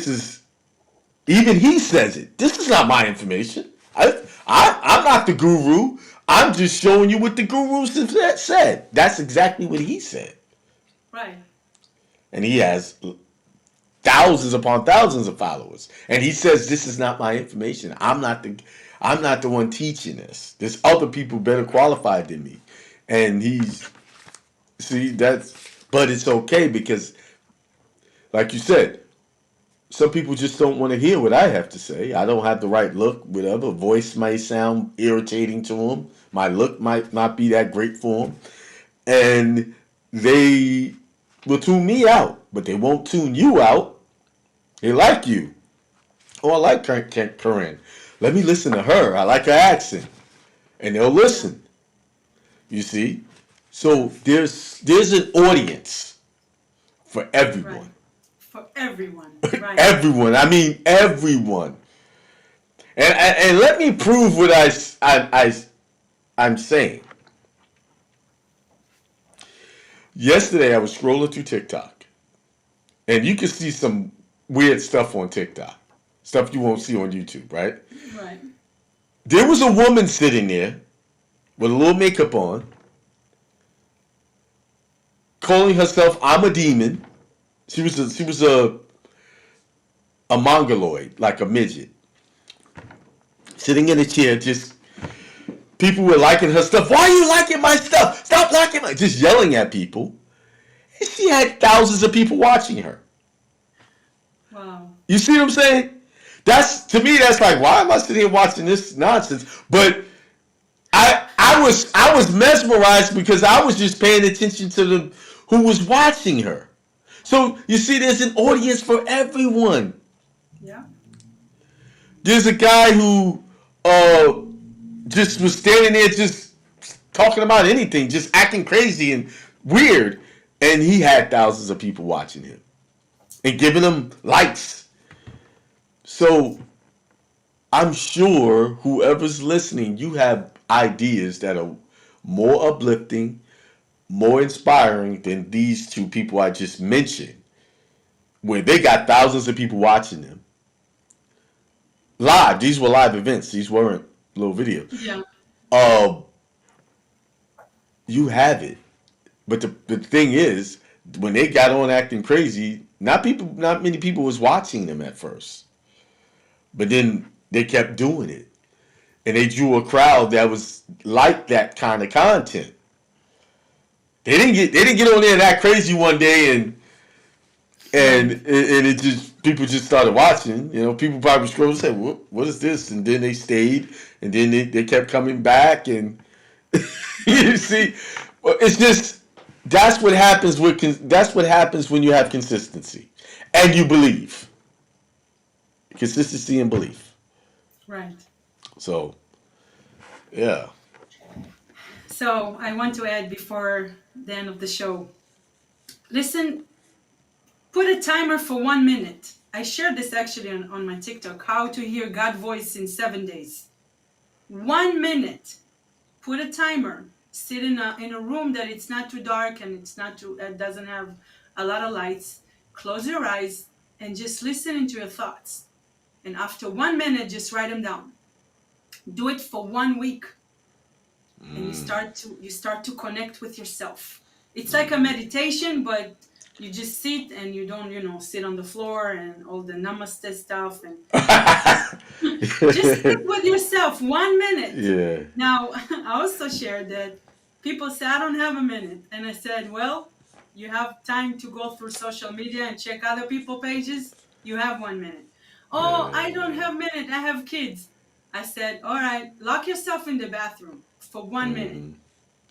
is even he says it. This is not my information. I'm not the guru. I'm just showing you what the gurus have said. That's exactly what he said. Right. And he has thousands upon thousands of followers. And he says this is not my information. I'm not the one teaching this. There's other people better qualified than me. And but it's okay because like you said, some people just don't want to hear what I have to say. I don't have the right look, whatever. Voice might sound irritating to them. My look might not be that great for them. And they will tune me out, but they won't tune you out. They like you. Oh, I like Karin. Let me listen to her. I like her accent. And they'll Yeah. listen. You see? So there's an audience for Right. everyone. For everyone. Right. Everyone. I mean everyone. And let me prove what I'm saying. Yesterday I was scrolling through TikTok, and you can see some weird stuff on TikTok. Stuff you won't Yeah. see on YouTube, right? Right. There was a woman sitting there with a little makeup on, calling herself "I'm a demon." She was a mongoloid, like a midget, sitting in a chair. Just people were liking her stuff. Why are you liking my stuff? Stop liking my. Just yelling at people. And she had thousands of people watching her. Wow. You see what I'm saying? That's to me. That's like, why am I sitting here watching this nonsense? But I was mesmerized because I was just paying attention to the who was watching her. So you see, there's an audience for everyone. Yeah. There's a guy who just was standing there just talking about anything, just acting crazy and weird, and he had thousands of people watching him and giving him likes. So I'm sure whoever's listening, you have ideas that are more uplifting, more inspiring than these two people I just mentioned, where they got thousands of people watching them. Live. These were live events. These weren't little videos. Yeah. Uh, you have it. But the thing is, when they got on acting crazy, not many people was watching them at first. But then they kept doing it. And they drew a crowd that was like that kind of content. They didn't get on there that crazy one day Right. and it just people just started watching. You know, people probably scrolled and said, what is this? And then they stayed and then they kept coming back and you see, well, it's just that's what happens when you have consistency and you believe. Consistency and belief. Right. So, yeah. So I want to add before the end of the show. Listen, put a timer for 1 minute. I shared this actually on my TikTok. How to hear God's voice in 7 days. 1 minute. Put a timer. Sit in a room that it's not too dark and it doesn't have a lot of lights. Close your eyes and just listen into your thoughts. And after 1 minute, just write them down. Do it for 1 week. And you start to connect with yourself. It's like a meditation, but you just sit and you don't, sit on the floor and all the namaste stuff and just sit with yourself 1 minute. Yeah. Now, I also shared that people say, I don't have a minute. And I said, well, you have time to go through social media and check other people's pages. You have 1 minute. Oh, I don't have a minute. I have kids. I said, all right, lock yourself in the bathroom for 1 minute.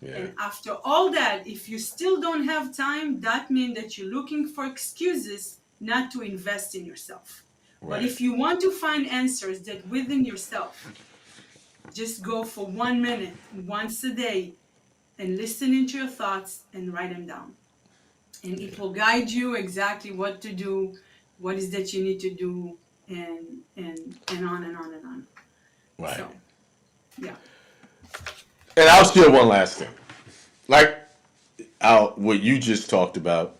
Yeah. And after all that, if you still don't have time, that means that you're looking for excuses not to invest in yourself. Right. But if you want to find answers that within yourself, just go for 1 minute once a day and listen into your thoughts and write them down. And it will guide you exactly what to do, what is that you need to do, and on and on and on. Right. So, yeah. And I'll share one last thing. Like what you just talked about.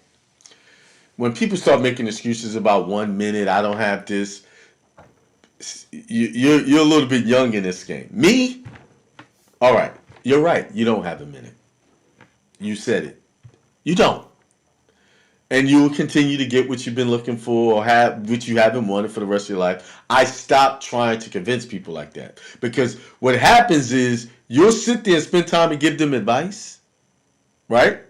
When people start making excuses about 1 minute, I don't have this. You're a little bit young in this game. Me, all right. You're right. You don't have a minute. You said it. You don't. And you will continue to get what you've been looking for or have what you haven't wanted for the rest of your life. I stopped trying to convince people like that. Because what happens is you'll sit there and spend time and give them advice, right?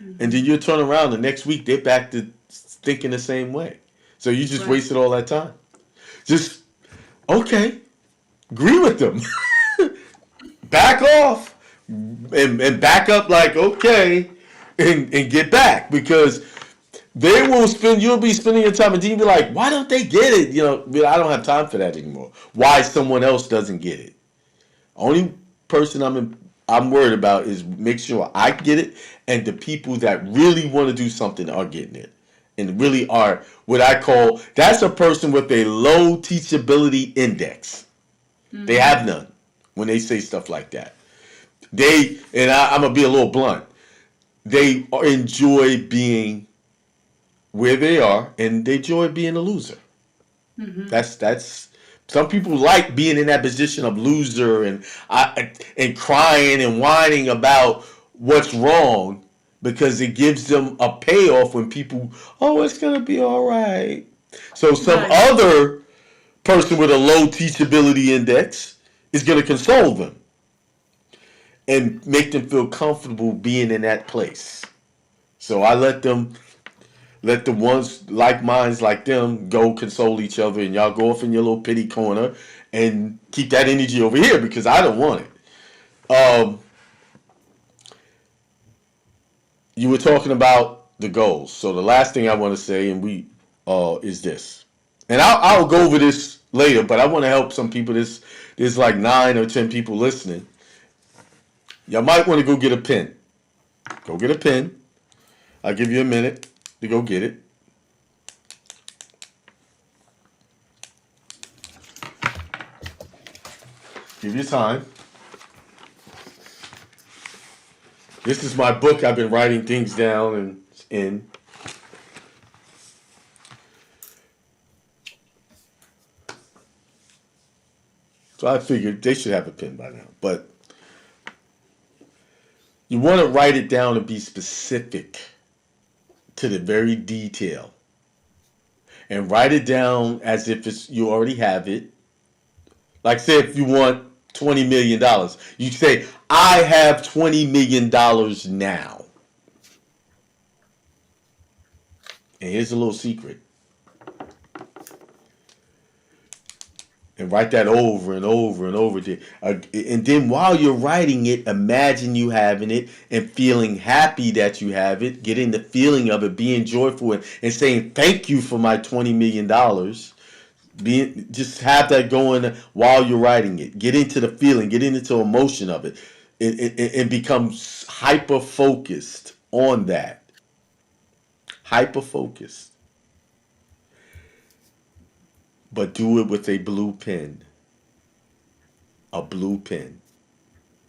Mm-hmm. And then you'll turn around the next week, they're back to thinking the same way. So you just wasted all that time. Just, okay, agree with them. Back off and back up like, okay, and get back. Because They will spend. You'll be spending your time, and then you'll be like, "Why don't they get it?" I don't have time for that anymore. Why someone else doesn't get it? Only person I'm worried about is make sure I get it, and the people that really want to do something are getting it, and really are what I call, that's a person with a low teachability index. They have none when they say stuff like that. I'm gonna be a little blunt. They enjoy being where they are, and they enjoy being a loser. That's some people like being in that position of loser and crying and whining about what's wrong because it gives them a payoff when people, oh, it's gonna be all right. So some Right. other person with a low teachability index is gonna console them and make them feel comfortable being in that place. So I let the ones like minds like them go console each other, and y'all go off in your little pity corner and keep that energy over here because I don't want it. You were talking about the goals. So the last thing I want to say, is this, and I'll go over this later, but I want to help some people. There's like 9 or 10 people listening. Y'all might want to go get a pen. Go get a pen. I'll give you a minute to go get it. Give you time. This is my book. I've been writing things down and in. So I figured they should have a pen by now. But you want to write it down and be specific to the very detail. And write it down as if you already have it. Like say if you want $20 million, you say, I have $20 million now. And here's a little secret. And write that over and over and over again. And then while you're writing it, imagine you having it and feeling happy that you have it. Getting the feeling of it, being joyful and saying thank you for my $20 million. Just have that going while you're writing it. Get into the feeling, get into the emotion of it, and become hyper focused on that. Hyper focused. But do it with a blue pen. A blue pen.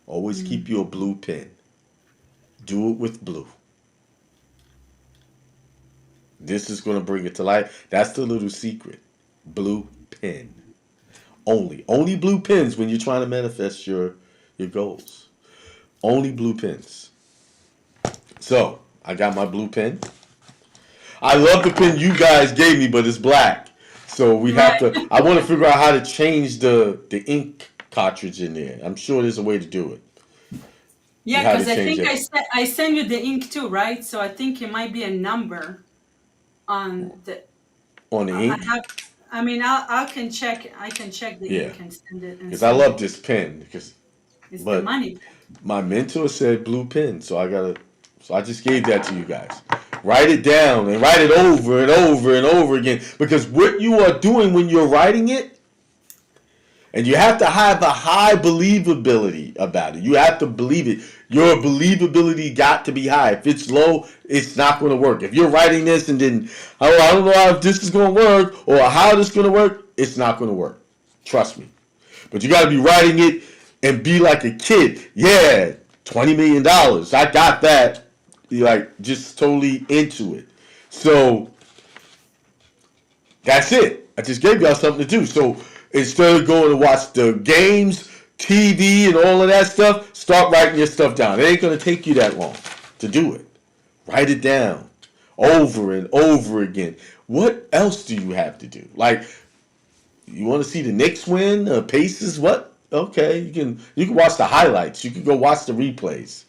Always keep you a blue pen. Do it with blue. This is going to bring it to life. That's the little secret. Blue pen. Only blue pens when you're trying to manifest your goals. Only blue pens. So, I got my blue pen. I love the pen you guys gave me, but it's black. So we have Right. to, I want to figure out how to change the ink cartridge in there. I'm sure there's a way to do it. Yeah, How to because I change think it I send you the ink too, right? So I think it might be a number on the. on the I ink. have. I mean, I can check. I can check the Yeah. ink and send it and Because I send love it. this pen. It's the But money. my mentor said blue pen. So I just gave that to you guys. Write it down and write it over and over and over again. Because what you are doing when you're writing it, and you have to have a high believability about it. You have to believe it. Your believability got to be high. If it's low, it's not going to work. If you're writing this and then, oh, I don't know how this is going to work or how this is going to work, it's not going to work. Trust me. But you got to be writing it and be like a kid. Yeah, $20 million. I got that. You're like just totally into it. So that's it. I just gave y'all something to do. So instead of going to watch the games, TV, and all of that stuff, start writing your stuff down. It ain't going to take you that long to do it. Write it down over and over again. What else do you have to do? Like, you want to see the Knicks win, Pacers? What? Okay, you can watch the highlights. You can go watch the replays.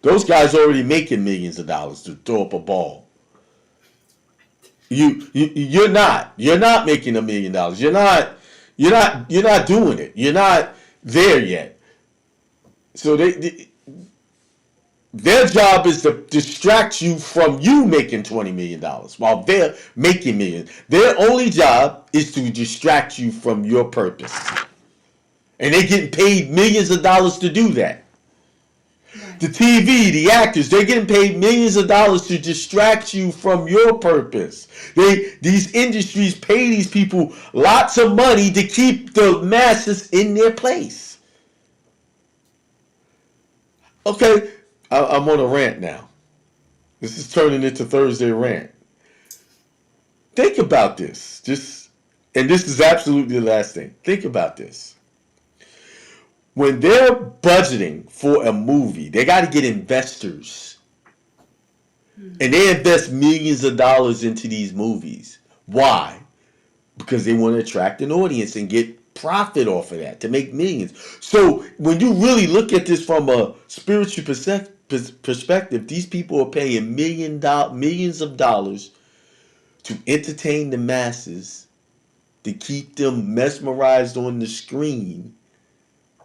Those guys already making millions of dollars to throw up a ball. You're not making $1 million. You're not doing it. You're not there yet. So Their job is to distract you from you making $20 million while they're making millions. Their only job is to distract you from your purpose. And they're getting paid millions of dollars to do that. Right. The TV, the actors, they're getting paid millions of dollars to distract you from your purpose. These industries pay these people lots of money to keep the masses in their place. Okay, I'm on a rant now. This is turning into Thursday rant. Think about this. And this is absolutely the last thing. Think about this. When they're budgeting for a movie, they got to get investors. And they invest millions of dollars into these movies. Why? Because they want to attract an audience and get profit off of that to make millions. So when you really look at this from a spiritual perspective, these people are paying millions of dollars to entertain the masses, to keep them mesmerized on the screen.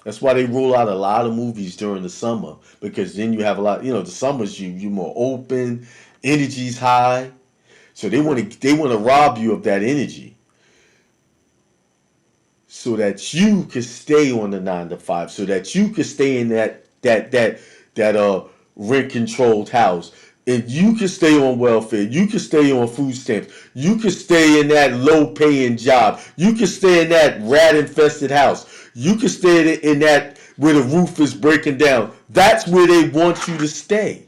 That's why they roll out a lot of movies during the summer, because then you have a lot. The summers you more open, energy's high, so they want to rob you of that energy, so that you can stay on the 9 to 5, so that you can stay in that rent controlled house, and you can stay on welfare, you can stay on food stamps, you can stay in that low paying job, you can stay in that rat infested house, you can stay in that where the roof is breaking down. That's where they want you to stay.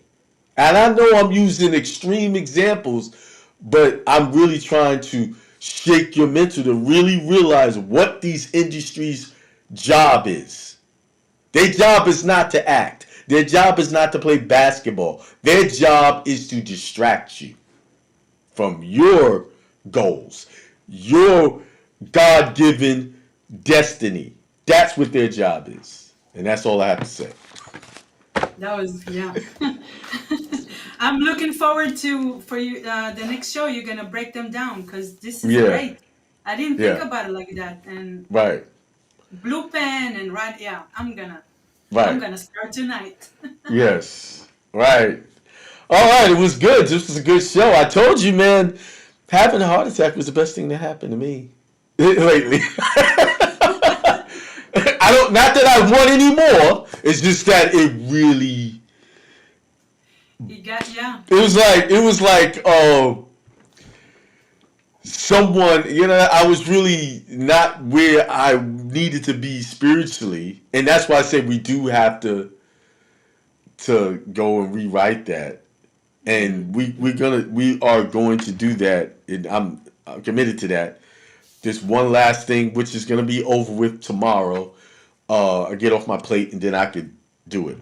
And I know I'm using extreme examples, but I'm really trying to shake your mental to really realize what these industries' job is. Their job is not to act. Their job is not to play basketball. Their job is to distract you from your goals, your God-given destiny. That's what their job is. And that's all I have to say. That was, yeah. I'm looking forward for you the next show. You're gonna break them down because this is Yeah, great. I didn't think yeah, about it like that. And right, blue pen and right, yeah. I'm right. gonna start tonight. Yes, right. All right, it was good. This was a good show. I told you, man, having a heart attack was the best thing to happen to me lately. I don't, not that I want any more. It's just that it really, You got, yeah. it was like someone, I was really not where I needed to be spiritually, and that's why I said we do have to go and rewrite that, and we are going to do that, and I'm committed to that. This one last thing, which is gonna be over with tomorrow. I get off my plate, and then I could do it.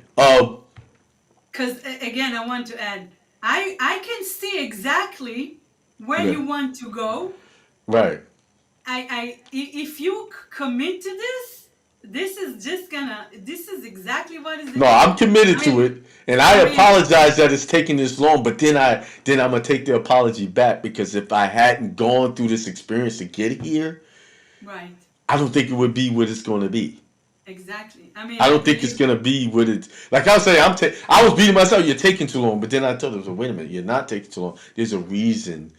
Because again, I want to add, I can see exactly where Yeah, you want to go. right. If you commit to this, this is exactly what is No, it. I'm committed I to mean, it, and I I mean, apologize that it's taking this long. But then I'm gonna take the apology back, because if I hadn't gone through this experience to get here, right, I don't think it would be what it's gonna be. exactly. I mean, I I don't think it's believe, gonna be what it's like. I was saying, I was beating myself. You're taking too long, but then I told them, so wait a minute, you're not taking too long. There's a reason.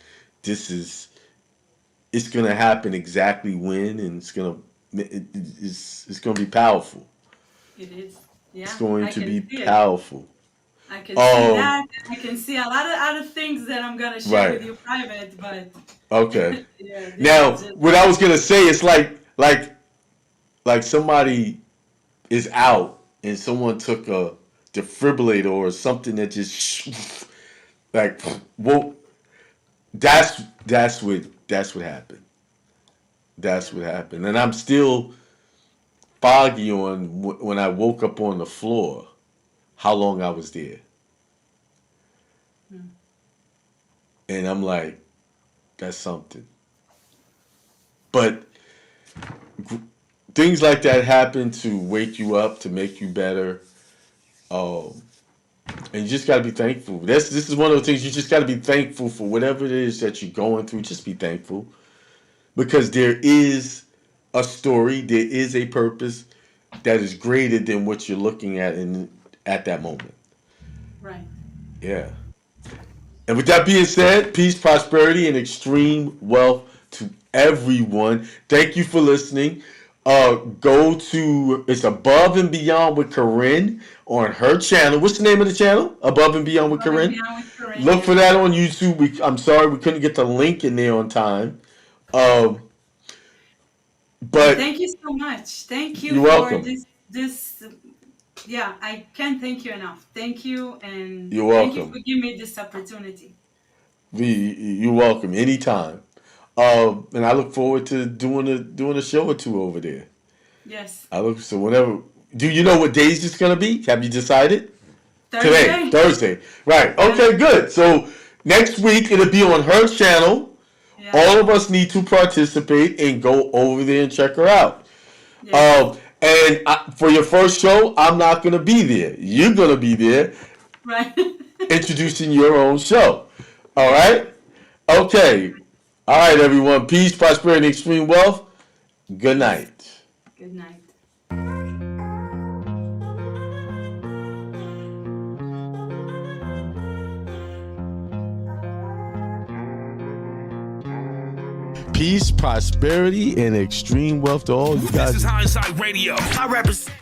This is it's gonna happen exactly when, and it's gonna be powerful. it is. It's Yeah, going I to can be see it. powerful. I can see Um, that. I can see a lot of other things that I'm gonna share right. with you private, but Okay. yeah, this Now, is just what I was gonna say is like somebody is out and someone took a defibrillator or something that just like, well, that's what happened. That's yeah. what happened, and I'm still foggy on when I woke up on the floor, how long I was there, Hmm. and I'm like, that's something. But things like that happen to wake you up, to make you better. Um, and you just got to be thankful. This is one of the things, you just got to be thankful for whatever it is that you're going through. Just be thankful, because there is a story, there is a purpose that is greater than what you're looking at at that moment. Right. Yeah. And with that being said, peace, prosperity, and extreme wealth to everyone. Thank you for listening. Go to it's Above and Beyond with Karin on her channel. What's the name of the channel? Above and Beyond with Above and Karin. beyond with Karin, Look for yes. that on YouTube. I'm sorry we couldn't get the link in there on time. Um, And but thank you so much. Thank you you're for welcome. this. Yeah, I can't thank you enough. Thank you, and You're thank you for welcome. giving me this opportunity. You're welcome anytime. And I look forward to doing a show or two over there. Yes. I look so whenever. Do you know what days it's gonna be? Have you decided? Today, Thursday? Thursday. Right. Yeah. Okay. Good. So next week it'll be on her channel. Yeah. All of us need to participate and go over there and check her out. Yes. For your first show, I'm not gonna be there. You're gonna be there Right. introducing your own show. All Yes. right. Okay. All right, everyone. Peace, prosperity, and extreme wealth. Good Peace. night. Good night. Peace, prosperity, and extreme wealth to all you This guys. is Hindsight Radio. I represent.